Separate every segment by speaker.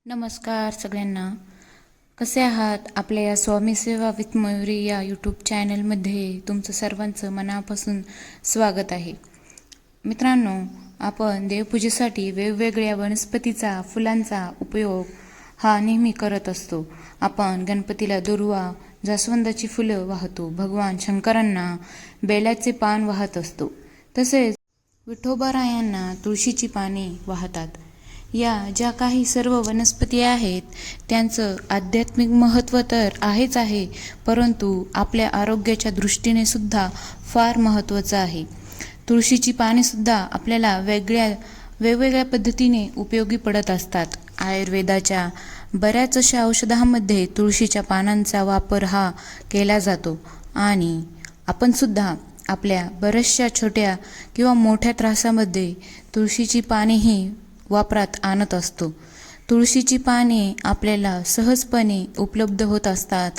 Speaker 1: नमस्कार सगळ्यांना. कसे आहात? आपल्या या स्वामी सेवा विथ मयुरी या यूट्यूब चॅनलमध्ये तुमचं सर्वांचं मनापासून स्वागत आहे. मित्रांनो, आपण देवपूजेसाठी वेगवेगळ्या वनस्पतीचा फुलांचा उपयोग हा नेहमी करत असतो. आपण गणपतीला दुर्वा, जास्वंदाची फुलं वाहतो. भगवान शंकरांना बेलाचे पान वाहत असतो. तसेच विठोबारायांना तुळशीची पाने वाहतात. या ज्या काही सर्व वनस्पती आहेत त्यांचं आध्यात्मिक महत्त्व तर आहेच आहे, परंतु आपल्या आरोग्याच्या दृष्टीने सुद्धा फार महत्त्वाचं आहे. तुळशीची पानेसुद्धा आपल्याला वेगवेगळ्या पद्धतीने उपयोगी पडत असतात. आयुर्वेदाच्या बऱ्याच अशा औषधांमध्ये तुळशीच्या पानांचा वापर हा केला जातो आणि आपण सुद्धा आपल्या बऱ्याचशा छोट्या किंवा मोठ्या त्रासामध्ये तुळशीची पानेही वापरात आणत असतो. तुळशीची पाने आपल्याला सहजपणे उपलब्ध होत असतात.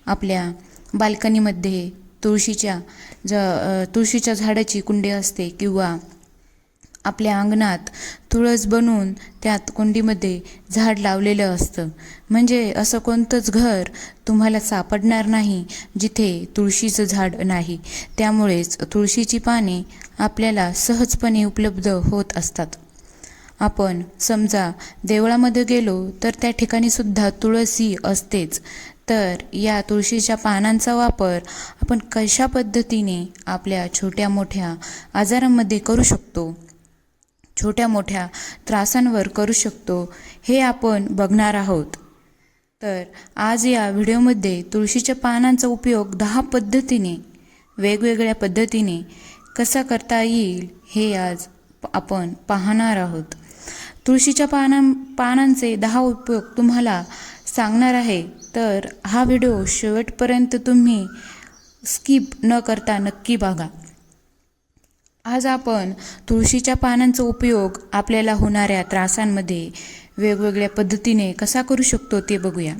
Speaker 1: आपल्या बाल्कनीमध्ये तुळशीच्या झाडाची कुंडी असते किंवा आपल्या अंगणात तुळस बनवून त्यात कुंडीमध्ये झाड लावलेलं असतं. म्हणजे असं कोणतंच घर तुम्हाला सापडणार नाही जिथे तुळशीचं झाड नाही. त्यामुळेच तुळशीची पाने आपल्याला सहजपणे उपलब्ध होत असतात. आपण समजा देवळामध्ये गेलो तर त्या ठिकाणी सुद्धा तुळस ही असतेच. तर या तुळशीच्या पानांचा वापर आपण कशा पद्धतीने आपल्या छोट्या मोठ्या आजारांमध्ये करू शकतो, छोट्या मोठ्या त्रासांवर करू शकतो, हे आपण बघणार आहोत. तर आज या व्हिडिओमध्ये तुळशीच्या पानांचा उपयोग 10 पद्धतीने, वेगवेगळ्या पद्धतीने कसा करता येईल हे आज आपण पाहणार आहोत. तुळशीच्या पानांचे 10 उपयोग तुम्हाला सांगणार आहे, तर हा व्हिडिओ शेवटपर्यंत तुम्ही स्किप न करता नक्की बघा. आज आपण तुळशीच्या पानांचा उपयोग आपल्याला होणाऱ्या त्रासांमध्ये वेगवेगळ्या पद्धतीने कसा करू शकतो ते बघूया.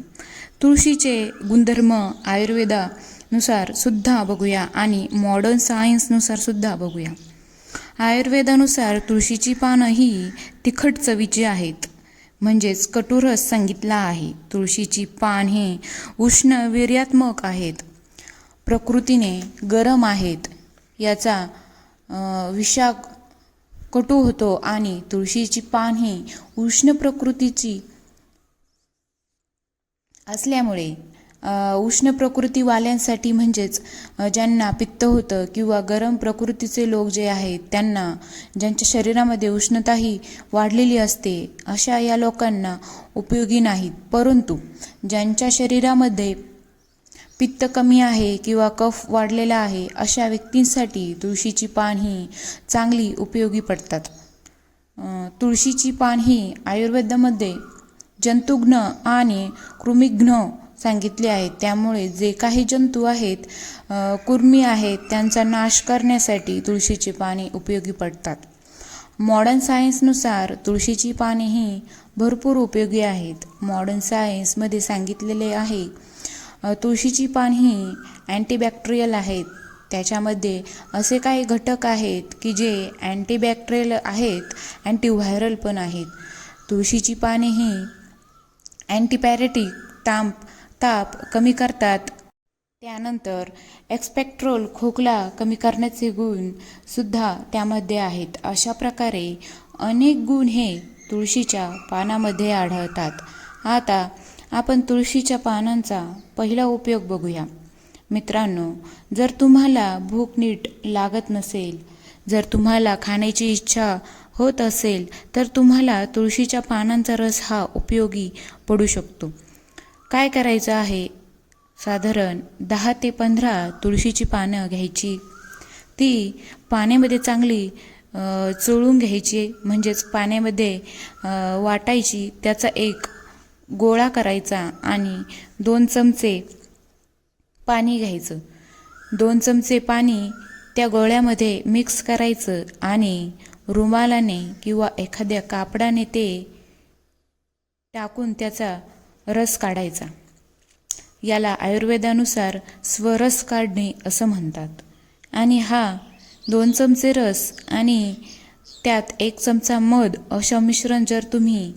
Speaker 1: तुळशीचे गुणधर्म आयुर्वेदानुसार सुद्धा बघूया आणि मॉडर्न सायन्सनुसार सुद्धा बघूया. आयुर्वेदानुसार तुळशीची पानं ही तिखट चवीची आहेत, म्हणजेच कटुरस सांगितला आहे. तुळशीची पान हे उष्ण वीर्यात्मक आहेत, प्रकृतीने गरम आहेत, याचा विषाक कटू होतो आणि तुळशीची पान ही उष्ण प्रकृतीची असल्यामुळे उष्ण प्रकृतीवाल्यांसाठी म्हणजेच ज्यांना पित्त होतं किंवा गरम प्रकृतीचे लोक जे आहेत त्यांना, ज्यांच्या शरीरामध्ये उष्णताही वाढलेली असते, अशा या लोकांना उपयोगी नाहीत. परंतु ज्यांच्या शरीरामध्ये पित्त कमी आहे किंवा कफ वाढलेला आहे अशा व्यक्तींसाठी तुळशीची पान ही चांगली उपयोगी पडतात. तुळशीची पान ही आयुर्वेदामध्ये जंतुघ्न आणि कृमिघ्न सांगितले आहेत. त्यामुळे जे काही जंतू आहेत, कुर्मी आहेत, त्यांचा नाश करण्यासाठी तुळशीची पाने उपयोगी पडतात. मॉडर्न सायन्सनुसार तुळशीची पाने ही भरपूर उपयोगी आहेत. मॉडर्न सायन्समध्ये सांगितलेले आहे तुळशीची पान ही अँटीबॅक्टेरियल आहेत. त्याच्यामध्ये असे काही घटक आहेत की जे अँटीबॅक्टेरियल आहेत, अँटीव्हायरल पण आहेत. तुळशीची पाने ही अँटीपॅरेटिक ताप कमी करतात. त्यानंतर एक्सपेक्ट्रोल खोकला कमी करण्याचे गुण सुद्धा त्यामध्ये आहेत. अशा प्रकारे अनेक गुण हे तुळशीच्या पानामध्ये आढळतात. आता आपण तुळशीच्या पानांचा पहिला उपयोग बघूया. मित्रांनो, जर तुम्हाला भूक नीट लागत नसेल, जर तुम्हाला खाण्याची इच्छा होत असेल, तर तुम्हाला तुळशीच्या पानांचा रस हा उपयोगी पडू शकतो. काय करायचं आहे, साधारण 10 ते 15 तुळशीची पानं घ्यायची. ती पाण्यामध्ये चांगली चोळून घ्यायची, म्हणजेच पाण्यामध्ये वाटायची. त्याचा एक गोळा करायचा आणि 2 चमचे पाणी घ्यायचं. 2 चमचे पाणी त्या गोळ्यामध्ये मिक्स करायचं आणि रुमालाने किंवा एखाद्या कापडाने ते टाकून त्याचा रस काढायचा. याला आयुर्वेदानुसार स्वरस काढणे असं म्हणतात. आणि हा 2 चमचे रस आणि त्यात 1 चमचा मध असं मिश्रण जर तुम्ही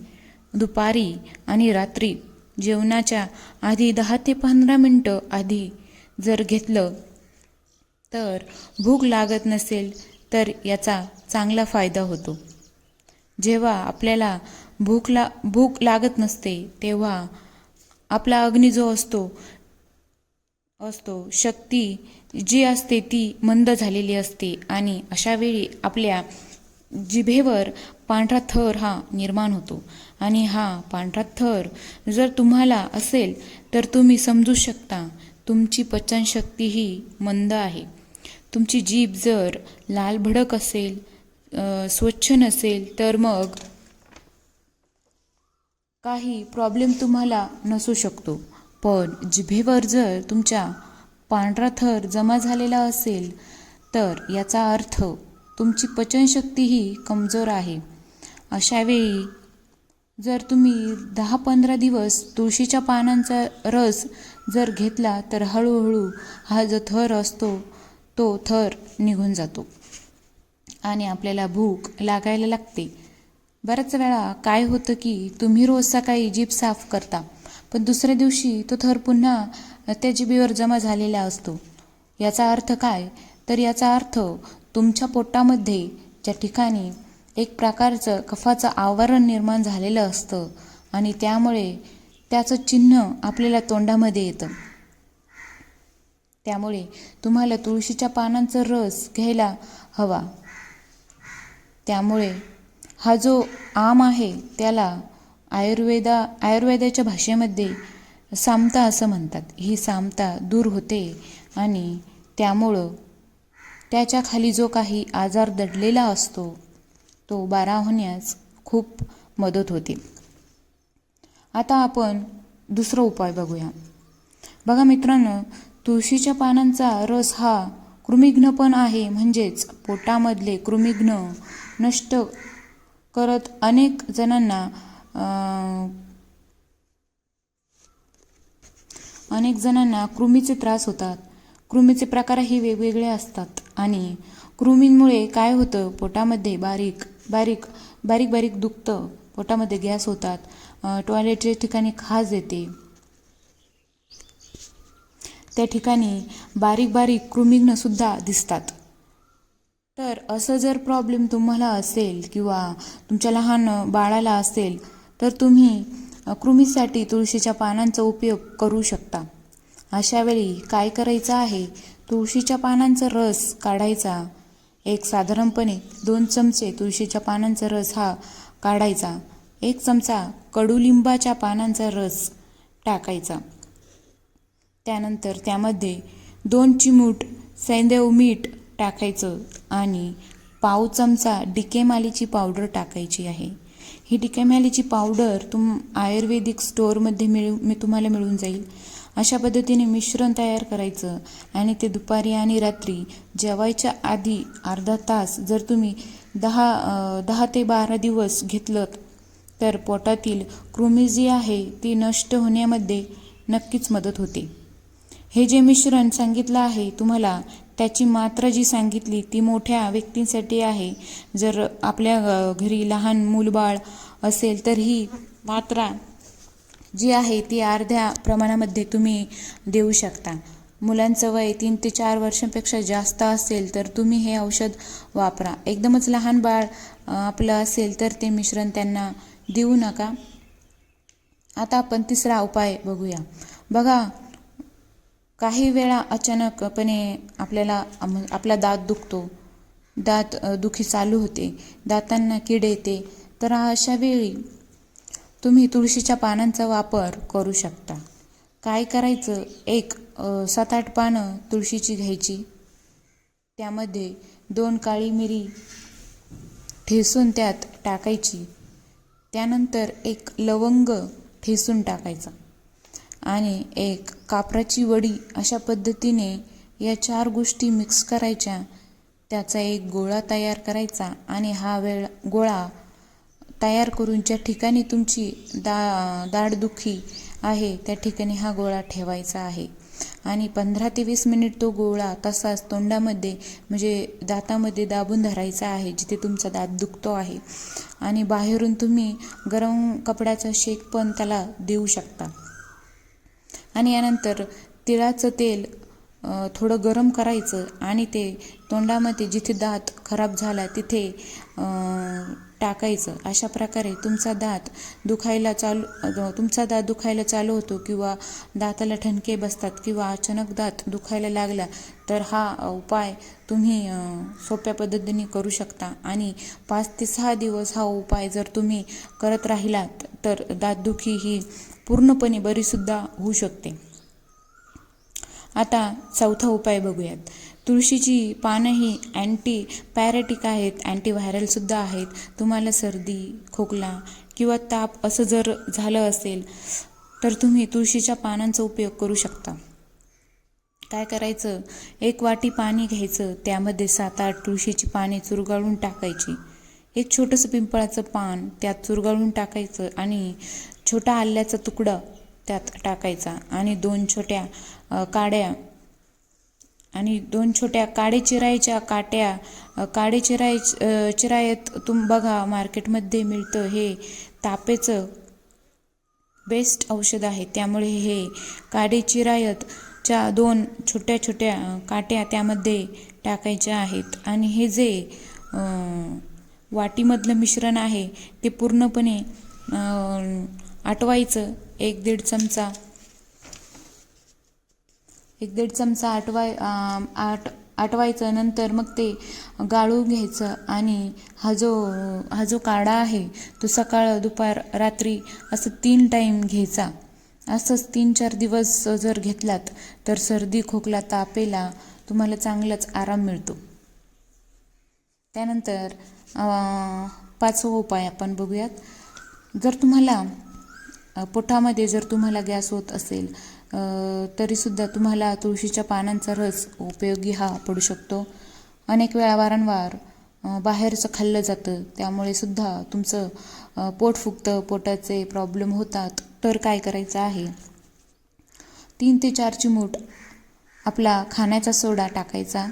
Speaker 1: दुपारी आणि रात्री जेवणाच्या आधी 10 ते 15 मिनटं आधी जर घेतलं तर भूक लागत नसेल तर याचा चांगला फायदा होतो. जेव्हा आपल्याला भूक लागत नसते तेव्हा आपला अग्नी जो असतो शक्ती जी असते ती मंद झालेली असते आणि अशा वेळी आपल्या जिभेवर पांढरा थर हा निर्माण होतो आणि हा पांढरा थर जर तुम्हाला असेल तर तुम्ही समजू शकता तुमची पचनशक्ती ही मंद आहे. तुमची जीभ जर लाल भडक असेल, स्वच्छ नसेल तर मग काही प्रॉब्लेम तुम्हाला नसू शकतो. पण जिभेवर जर तुमच्या पांढरा थर जमा झालेला असेल तर याचा अर्थ तुमची पचनशक्ती ही कमजोर आहे. अशावेळी जर तुम्ही 10-15 दिवस तुळशीच्या पानांचा रस जर घेतला तर हळूहळू हा जो थर असतो तो थर निघून जातो आणि आपल्याला भूक लागायला लागते. बऱ्याच वेळा काय होतं की तुम्ही रोज सकाळी जीभ साफ करता पण दुसऱ्या दिवशी तो थर पुन्हा त्या जिभेवर जमा झालेला असतो. याचा अर्थ काय? तर याचा अर्थ तुमच्या पोटामध्ये ज्या ठिकाणी एक प्रकारचं कफाचं आवरण निर्माण झालेलं असतं आणि त्यामुळे त्याचं चिन्ह आपल्याला तोंडामध्ये येतं. त्यामुळे तुम्हाला तुळशीच्या पानांचा रस घ्यायला हवा. त्यामुळे हा जो आम आहे त्याला आयुर्वेदाच्या भाषेमध्ये सामता असं म्हणतात. ही सामता दूर होते आणि त्यामुळं त्याच्या खाली जो काही आजार दडलेला असतो तो बरा होण्यास खूप मदत होते. आता आपण दुसरा उपाय बघूया. बघा मित्रांनो, तुळशीच्या पानांचा रस हा कृमिघ्न पण आहे, म्हणजेच पोटामधले कृमिघ्न नष्ट करत अनेक जणांना कृमीचे त्रास होतात. कृमीचे प्रकारही वेगवेगळे असतात आणि कृमींमुळे काय होतं, पोटामध्ये बारीक बारीक दुखतं, पोटामध्ये गॅस होतात, टॉयलेटच्या ठिकाणी खाज येते, त्या ठिकाणी बारीक कृमिघ्न सुद्धा दिसतात. तर असं जर प्रॉब्लेम तुम्हाला असेल किंवा तुमच्या लहान बाळाला असेल तर तुम्ही कृमीसाठी तुळशीच्या पानांचा उपयोग करू शकता. अशा वेळी काय करायचं आहे, तुळशीच्या पानांचा रस काढायचा. एक साधारणपणे 2 चमचे तुळशीच्या पानांचा रस हा काढायचा. 1 चमचा कडुलिंबाच्या पानांचा रस टाकायचा. त्यानंतर त्यामध्ये 2 चिमूट सैंधव मीठ टाकायचं आणि पाव चमचा डिकेमालीची पावडर टाकायची आहे. ही डिकेमालीची पावडर आयुर्वेदिक स्टोअरमध्ये तुम्हाला मिळून जाईल. अशा पद्धतीने मिश्रण तयार करायचं आणि ते दुपारी आणि रात्री जेवायच्या आधी अर्धा तास जर तुम्ही 10 ते 12 दिवस घेतलं तर पोटातील कृमी जी आहे ती नष्ट होण्यामध्ये नक्कीच मदत होते. हे जे मिश्रण सांगितलं आहे तुम्हाला, त्याची मात्रा जी सांगितली ती मोठ्या व्यक्तींसाठी आहे. जर आपल्या घरी लहान मूलबाळ असेल तर ही मात्रा जी आहे ती अर्ध्या प्रमाणामध्ये तुम्ही देऊ शकता. मुलांचं वय 3 ते 4 वर्षांपेक्षा जास्त असेल तर तुम्ही हे औषध वापरा. एकदमच लहान बाळ आपलं असेल तर ते मिश्रण त्यांना देऊ नका. आता आपण तिसरा उपाय बघूया. बघा, काही वेळा अचानकपणे आपला दात दुखतो, दात दुखी चालू होते, दातांना कीड येते, तर अशा वेळी तुम्ही तुळशीच्या पानांचा वापर करू शकता. काय करायचं, 7-8 पानं तुळशीची घ्यायची, त्यामध्ये 2 काळी मिरी ठेसून त्यात टाकायची, त्यानंतर 1 लवंग ठेसून टाकायचा आणि 1 कापराची वडी. अशा पद्धतीने या 4 गोष्टी मिक्स करायच्या, त्याचा एक गोळा तयार करायचा आणि हा गोळा तयार करून ज्या ठिकाणी तुमची दाढदुखी आहे त्या ठिकाणी हा गोळा ठेवायचा आहे आणि 15 ते 20 मिनिट तो गोळा तसाच तोंडामध्ये म्हणजे दातामध्ये दाबून धरायचा आहे जिथे तुमचा दात दुखतो आहे. आणि बाहेरून तुम्ही गरम कपड्याचा शेक पण त्याला देऊ शकता. आणि यानंतर तिळाचं तेल थोडं गरम करायचं आणि ते तोंडामध्ये जिथे दात खराब झाला तिथे टाकायचं. अशा प्रकारे तुमचा दात दुखायला चालू होतो किंवा दाताला ठणके बसतात किंवा अचानक दात दुखायला लागला तर हा उपाय तुम्ही सोप्या पद्धतीने करू शकता. आणि 5 ते 6 दिवस हा उपाय जर तुम्ही करत राहिलात तर दातदुखी ही पूर्णपणे बरीसुद्धा होऊ शकते. आता चौथा उपाय बघूयात. तुळशीची पानं ही पॅरेटिक आहेत, अँटीव्हायरलसुद्धा आहेत. तुम्हाला सर्दी, खोकला किंवा ताप असं जर झालं असेल तर तुम्ही तुळशीच्या पानांचा उपयोग करू शकता. काय करायचं, 1 वाटी पाणी घ्यायचं, त्यामध्ये 7-8 तुळशीची पाने चुरगाळून टाकायची. एक छोटंसं पिंपळाचं पान त्यात चुरगाळून टाकायचं आणि छोटा आल्याचा तुकडा त्यात टाकायचा आणि 2 छोट्या काडे चिरायच्या चिरायत बघा मार्केटमध्ये मिळतं. हे तापेचं बेस्ट औषध आहे. त्यामुळे हे काडे चिरायतच्या 2 छोट्या छोट्या काट्या त्यामध्ये टाकायच्या आहेत. आणि हे जे वाटीमधलं मिश्रण आहे ते पूर्णपणे आटवायचं. 1-1.5 चमचा आटवायचं. नंतर मग ते गाळून घ्यायचं आणि हा जो काढा आहे तो सकाळ, दुपार, रात्री असं 3 टाईम घ्यायचा. असंच 3-4 दिवस जर घेतलात तर सर्दी, खोकला, तापेला तुम्हाला चांगलाच आराम मिळतो. त्यानंतर 5वा उपाय आपण बघूयात. जर तुम्हाला पोटामध्ये जर तुम्हाला गॅस होत असेल तरीसुद्धा तुम्हाला तुळशीच्या पानांचा रस उपयोगी हा पडू शकतो. अनेक वेळा वारंवार बाहेरचं खाल्लं जातं, त्यामुळे सुद्धा तुमचं पोट फुगतं, पोटाचे प्रॉब्लेम होतात. तर काय करायचं आहे, 3 ते 4 चिमूट आपला खाण्याचा सोडा टाकायचा,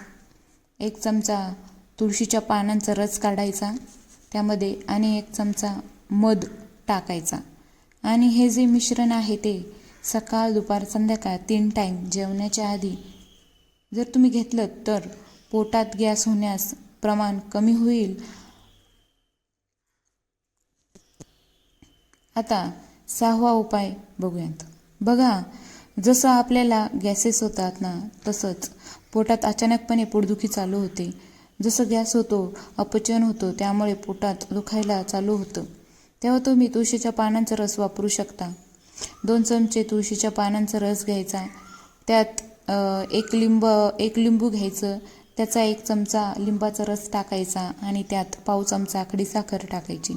Speaker 1: 1 चमचा तुळशीच्या पानांचा रस काढायचा त्यामध्ये आणि 1 चमचा मध टाकायचा. आणि हे जे मिश्रण आहे ते सकाळ, दुपार, संध्याकाळ 3 टाईम जेवणाच्या आधी जर तुम्ही घेतलं तर पोटात गॅस होण्यास प्रमाण कमी होईल. आता 6वा उपाय बघूयात. बघा, जसं आपल्याला गॅसेस होतात ना, तसंच पोटात अचानकपणे पोटदुखी चालू होते. जसं गॅस होतो, अपचन होतं, त्यामुळे पोटात दुखायला चालू होतं, तेव्हा तुम्ही तुळशीच्या पानांचा रस वापरू शकता. 2 चमचे तुळशीच्या पानांचा रस घ्यायचा, त्यात एक लिंबू घ्यायचं, त्याचा 1 चमचा लिंबाचा रस टाकायचा आणि त्यात पाव चमचा आखडी साखर टाकायची.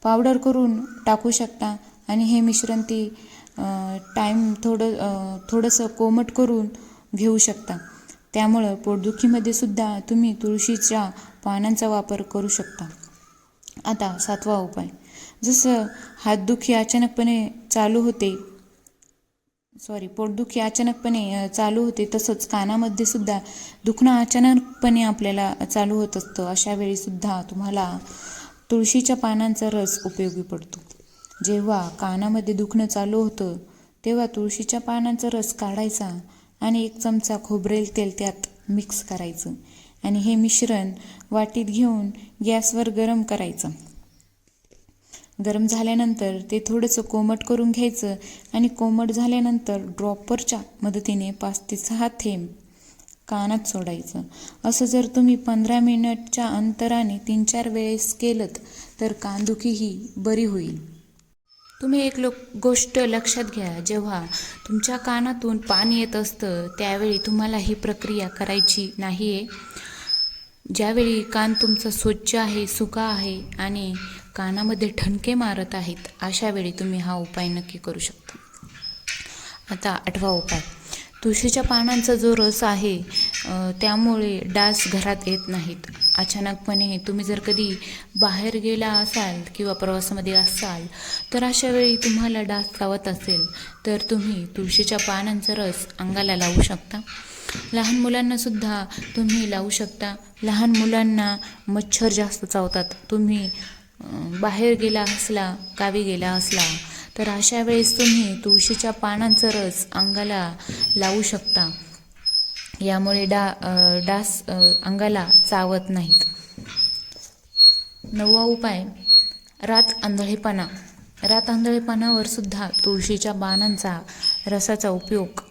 Speaker 1: पावडर करून टाकू शकता. आणि हे मिश्रण ती थोडंसं कोमट करून घेऊ शकता. त्यामुळं पोटदुखीमध्ये सुद्धा तुम्ही तुळशीच्या पानांचा वापर करू शकता. आता 7वा उपाय. जसं पोटदुखी अचानकपणे चालू होते तसंच कानामध्ये सुद्धा दुखणं अचानकपणे आपल्याला चालू होत असतं. अशा वेळी सुद्धा तुम्हाला तुळशीच्या पानांचा रस उपयोगी पडतो. जेव्हा कानामध्ये दुखणं चालू होतं तेव्हा तुळशीच्या पानांचा रस काढायचा आणि 1 चमचा खोबरेल तेल त्यात मिक्स करायचं आणि हे मिश्रण वाटीत घेऊन गॅसवर गरम करायचं. गरम झाल्यानंतर ते थोडंसं कोमट करून घ्यायचं आणि कोमट झाल्यानंतर ड्रॉपरच्या मदतीने 5 ते 6 थेंब कानात सोडायचं. असं जर तुम्ही 15 मिनिटच्या अंतराने 3-4 वेळेस केलं तर कानदुखी ही बरी होईल. तुम्ही एक गोष्ट लक्षात घ्या, जेव्हा तुमच्या कानातून पाणी येत असतं त्यावेळी तुम्हाला ही प्रक्रिया करायची नाही आहे. ज्यावेळी कान तुमचा स्वच्छ आहे, सुका आहे आणि कानामध्ये ठणके मारत आहेत, अशा वेळी तुम्ही हा उपाय नक्की करू शकता. आता 8वा उपाय. तुळशीच्या पानांचा जो रस आहे त्यामुळे डास घरात येत नाहीत. अचानकपणे तुम्ही जर कधी बाहेर गेला असाल किंवा प्रवासामध्ये असाल तर अशा वेळी तुम्हाला डास चावत असेल तर तुम्ही तुळशीच्या पानांचा रस अंगाला लावू शकता. लहान मुलांनासुद्धा तुम्ही लावू शकता. लहान मुलांना मच्छर जास्त चावतात, तुम्ही बाहेर गेला असला, गावी गेला असला, तर अशा वेळेस तुम्ही तुळशीच्या पानांचा रस अंगाला लावू शकता. यामुळे डास अंगाला चावत नाहीत. 9वा उपाय, रात आंधळेपणा. रात आंधळेपणावर सुद्धा तुळशीच्या पानांचा रसाचा उपयोग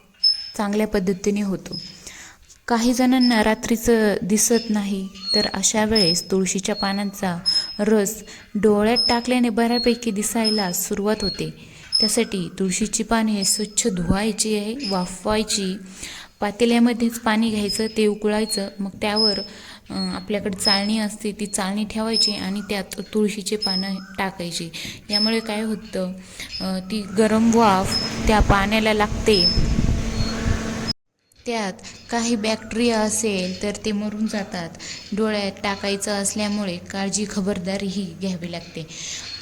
Speaker 1: चांगल्या पद्धतीने होतो. काही जणांना रात्रीचं दिसत नाही, तर अशा वेळेस तुळशीच्या पानांचा रस डोळ्यात टाकल्याने बऱ्यापैकी दिसायला सुरुवात होते. त्यासाठी तुळशीची पाने स्वच्छ धुवायची आहे, वाफवायची. पातेल्यामध्येच पाणी घ्यायचं, ते उकळायचं. मग त्यावर आपल्याकडे चाळणी असते, ती चाळणी ठेवायची आणि त्यात तुळशीची पानं टाकायची. यामुळे काय होतं, ती गरम वाफ त्या पाण्याला लागते. त्यात काही बॅक्टेरिया असेल तर ते मरून जातात. डोळ्यात टाकायचं असल्यामुळे काळजी खबरदारीही घ्यावी लागते.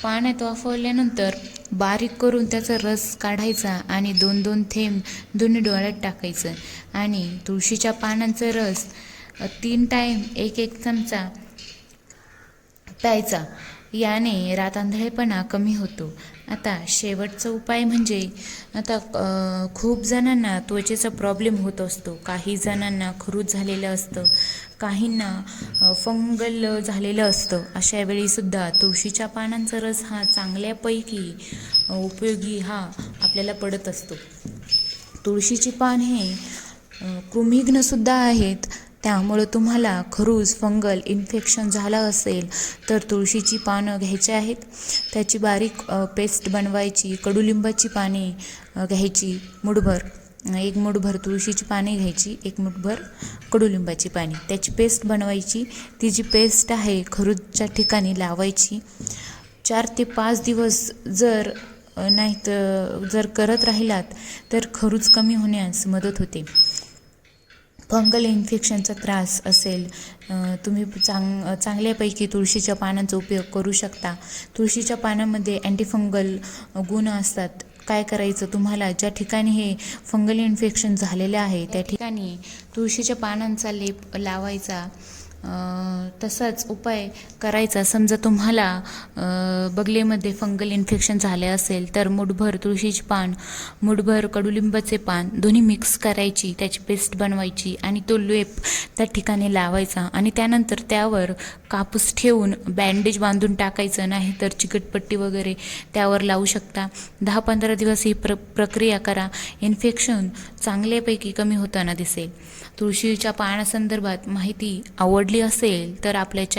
Speaker 1: पाण्यात वाफवल्यानंतर बारीक करून त्याचा रस काढायचा आणि 2-2 थेंब दोन्ही डोळ्यात टाकायचं आणि तुळशीच्या पानांचा रस 3 टाईम 1-1 चमचा प्यायचा. याने रात आंधळेपणा कमी होतो. आता शेवटचा उपाय म्हणजे, आता खूप जणांना त्वचेचा प्रॉब्लेम होत असतो. काही जणांना खरूज झालेलं असतं, काहींना फंगल झालेलं असतं. अशा वेळीसुद्धा तुळशीच्या पानांचा रस हा चांगल्यापैकी उपयोगी हा आपल्याला पडत असतो. तुळशीची पान हे कृमिघ्नसुद्धा आहेत. त्यामुळं तुम्हाला खरूज, फंगल इन्फेक्शन झालं असेल तर तुळशीची पानं घ्यायची आहेत. त्याची बारीक पेस्ट बनवायची. कडुलिंबाची पाने घ्यायची मुठभर. 1 मुठभर तुळशीची पाने घ्यायची, 1 मुठभर कडुलिंबाची पाने. त्याची पेस्ट बनवायची. ती जी पेस्ट आहे खरूजच्या ठिकाणी लावायची. 4 ते 5 दिवस जर करत राहिलात तर खरूज कमी होण्यास मदत होते. फंगल इन्फेक्शनचा त्रास असेल, तुम्ही चांगल्यापैकी तुळशीच्या पानांचा उपयोग करू शकता. तुळशीच्या पानामध्ये अँटीफंगल गुण असतात. काय करायचं, तुम्हाला ज्या ठिकाणी हे फंगल इन्फेक्शन झालेलं आहे त्या ठिकाणी तुळशीच्या पानांचा लेप लावायचा. तसाच उपाय करायचा. समजा तुम्हाला बगलेमध्ये फंगल इन्फेक्शन झाले असेल तर मुठभर तुळशीची पान, मुठभर कडुलिंबाचे पान दोन्ही मिक्स करायची, त्याची पेस्ट बनवायची आणि तो लेप त्या ठिकाणी लावायचा आणि त्यानंतर त्यावर कापूस ठेवून बँडेज बांधून टाकायचं. नाही तर चिकटपट्टी वगैरे त्यावर लावू शकता. 10-15 दिवस ही प्रक्रिया करा. इन्फेक्शन चांगल्यापैकी कमी होताना दिसेल. तुळशीच्या पानासंदर्भात माहिती आवडली असेल तर आपल्या